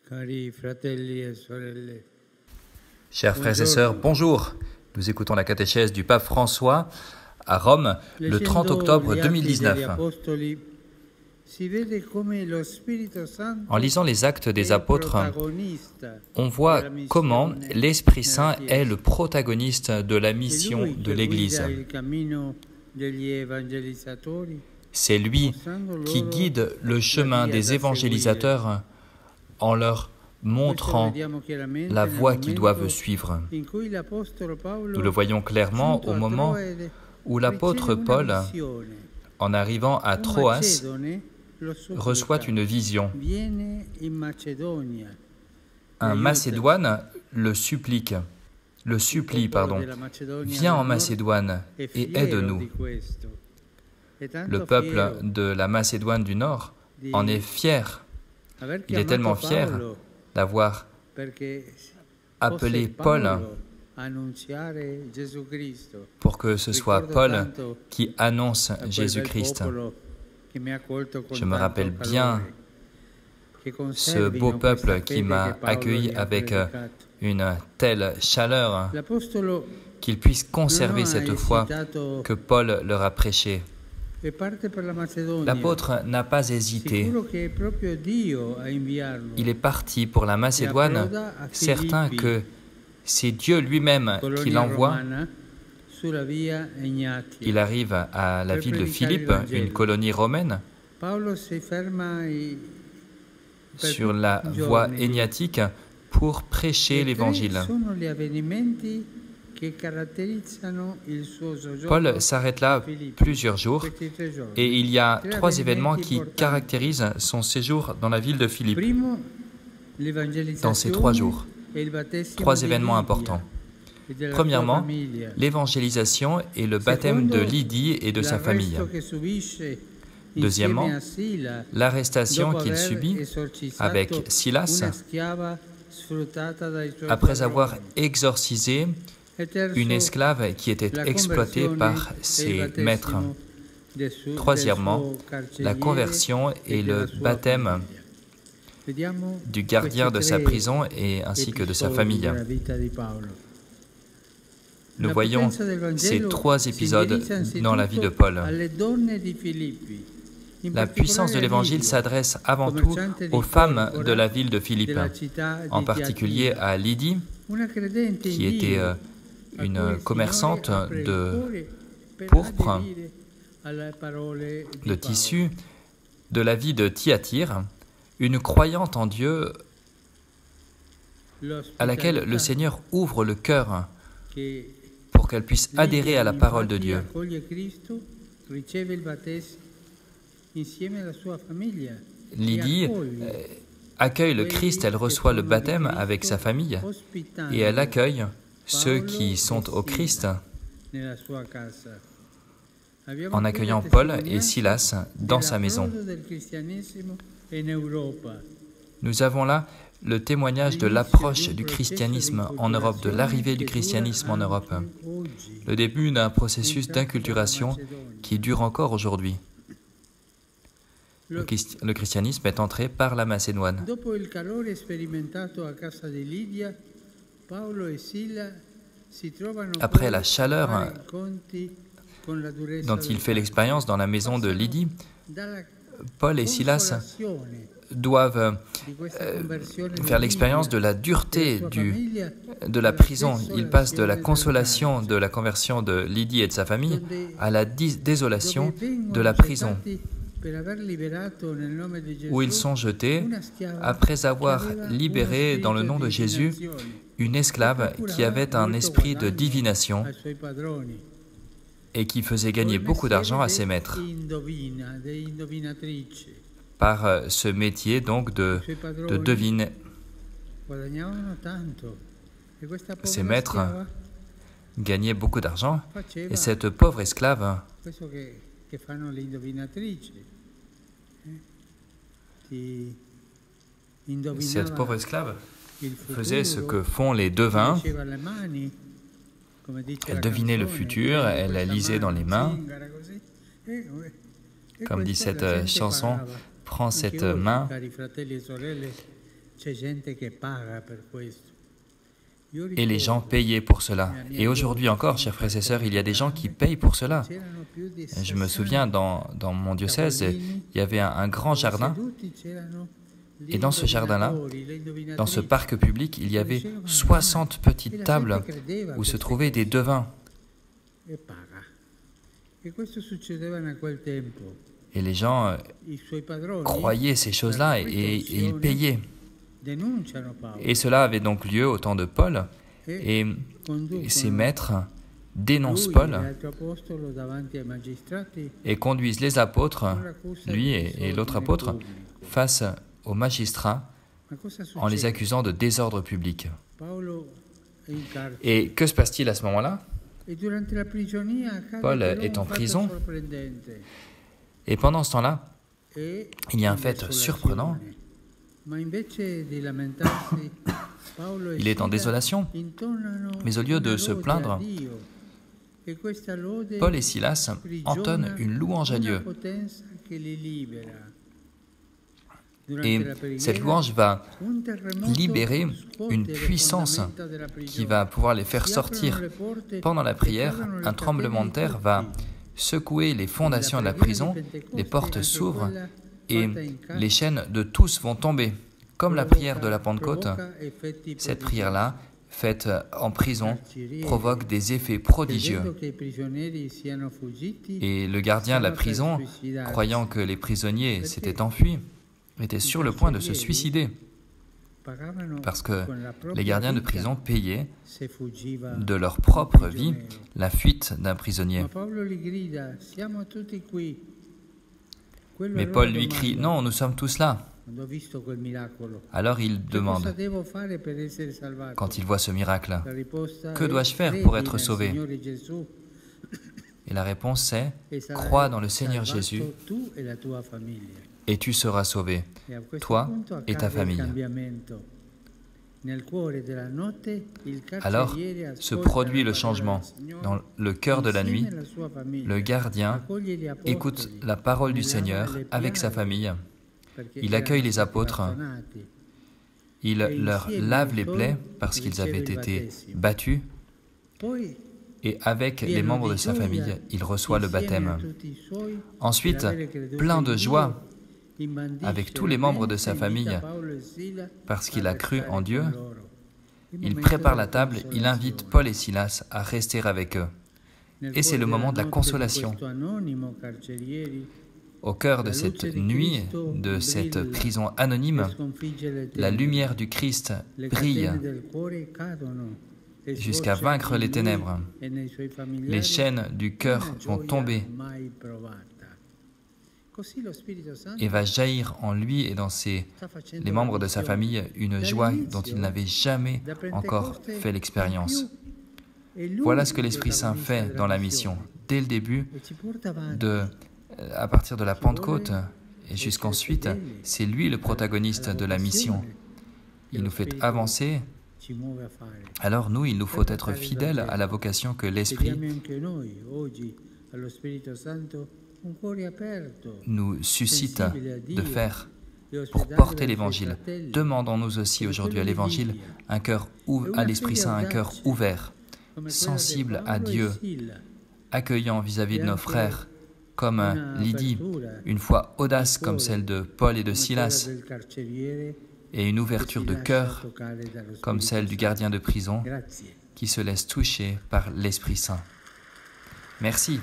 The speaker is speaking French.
Cari fratelli e sorelle, Chers frères et sœurs, bonjour. Nous écoutons la catéchèse du pape François à Rome le 30 octobre 2019. En lisant les actes des apôtres, on voit comment l'Esprit Saint est le protagoniste de la mission de l'Église. C'est lui qui guide le chemin des évangélisateurs en leur montrant la voie qu'ils doivent suivre. Nous le voyons clairement au moment où l'apôtre Paul, en arrivant à Troas, reçoit une vision. Un Macédoine le supplie, viens en Macédoine et aide-nous. Le peuple de la Macédoine du Nord en est fier. Il est tellement fier d'avoir appelé Paul pour que ce soit Paul qui annonce Jésus-Christ. Je me rappelle bien ce beau peuple qui m'a accueilli avec une telle chaleur qu'ils puissent conserver cette foi que Paul leur a prêchée. L'apôtre n'a pas hésité. Il est parti pour la Macédoine, certain que c'est Dieu lui-même qui l'envoie. Il arrive à la ville de Philippe, une colonie romaine, sur la voie égnatique pour prêcher l'Évangile. Paul s'arrête là plusieurs jours et il y a trois événements qui caractérisent son séjour dans la ville de Philippe. Dans ces 3 jours, 3 événements importants. Premièrement, l'évangélisation et le baptême de Lydie et de sa famille. Deuxièmement, l'arrestation qu'il subit avec Silas après avoir exorcisé une esclave qui était exploitée par ses maîtres. Troisièmement, la conversion et le baptême du gardien de sa prison et ainsi que de sa famille. Nous voyons ces 3 épisodes dans la vie de Paul. La puissance de l'Évangile s'adresse avant tout aux femmes de la ville de Philippe, en particulier à Lydie, qui était une commerçante de pourpre, de tissu, de la vie de Thyatire, une croyante en Dieu à laquelle le Seigneur ouvre le cœur pour qu'elle puisse adhérer à la parole de Dieu. Lydie accueille le Christ, elle reçoit le baptême avec sa famille et elle accueille ceux qui sont au Christ en accueillant Paul et Silas dans sa maison. Nous avons là le témoignage de l'approche du christianisme en Europe, de l'arrivée du christianisme en Europe, le début d'un processus d'inculturation qui dure encore aujourd'hui. Le christianisme est entré par la Macédoine. Après la chaleur dont il fait l'expérience dans la maison de Lydie, Paul et Silas doivent faire l'expérience de la dureté de la prison. Ils passent de la consolation de la conversion de Lydie et de sa famille à la désolation de la prison, où ils sont jetés après avoir libéré dans le nom de Jésus une esclave qui avait un esprit de divination et qui faisait gagner beaucoup d'argent à ses maîtres par ce métier donc de devine. Ces maîtres gagnaient beaucoup d'argent et cette pauvre esclave faisait ce que font les devins. Elle devinait le futur, elle la lisait dans les mains. Comme dit cette chanson, prends cette main Et les gens payaient pour cela. Et aujourd'hui encore, chers frères et sœurs, il y a des gens qui payent pour cela. Je me souviens, dans mon diocèse, il y avait un grand jardin. Et dans ce jardin-là, dans ce parc public, il y avait 60 petites tables où se trouvaient des devins. Et les gens croyaient ces choses-là et ils payaient. Et cela avait donc lieu au temps de Paul, et ses maîtres dénoncent Paul et conduisent les apôtres, lui et l'autre apôtre, face aux magistrats en les accusant de désordre public. Et que se passe-t-il à ce moment-là? Paul est en prison, et pendant ce temps-là, il y a un fait surprenant. Il est en désolation, mais au lieu de se plaindre, Paul et Silas entonnent une louange à Dieu. Et cette louange va libérer une puissance qui va pouvoir les faire sortir. Pendant la prière, un tremblement de terre va secouer les fondations de la prison, les portes s'ouvrent et les chaînes de tous vont tomber. Comme la prière de la Pentecôte, cette prière-là, faite en prison, provoque des effets prodigieux. Et le gardien de la prison, croyant que les prisonniers s'étaient enfuis, était sur le point de se suicider, parce que les gardiens de prison payaient de leur propre vie la fuite d'un prisonnier. Mais Paul lui crie « Non, nous sommes tous là ». Alors il demande, quand il voit ce miracle, « Que dois-je faire pour être sauvé ?» Et la réponse est « Crois dans le Seigneur Jésus et tu seras sauvé, toi et ta famille. » Alors se produit le changement. Dans le cœur de la nuit, le gardien écoute la parole du Seigneur avec sa famille. Il accueille les apôtres. Il leur lave les plaies parce qu'ils avaient été battus. Et avec les membres de sa famille, il reçoit le baptême. Ensuite, plein de joie, avec tous les membres de sa famille, parce qu'il a cru en Dieu, il prépare la table, il invite Paul et Silas à rester avec eux. Et c'est le moment de la consolation. Au cœur de cette nuit, de cette prison anonyme, la lumière du Christ brille jusqu'à vaincre les ténèbres. Les chaînes du cœur vont tomber et va jaillir en lui et dans les membres de sa famille une joie dont il n'avait jamais encore fait l'expérience. Voilà ce que l'Esprit Saint fait dans la mission. Dès le début, à partir de la Pentecôte et jusqu'ensuite, c'est lui le protagoniste de la mission. Il nous fait avancer. Alors nous, il nous faut être fidèles à la vocation que l'Esprit nous suscite de faire pour porter l'Évangile. Demandons-nous aussi aujourd'hui à l'Évangile à l'Esprit Saint un cœur ouvert, sensible à Dieu, accueillant vis-à-vis de nos frères, comme Lydie, une foi audace comme celle de Paul et de Silas, et une ouverture de cœur comme celle du gardien de prison qui se laisse toucher par l'Esprit Saint. Merci.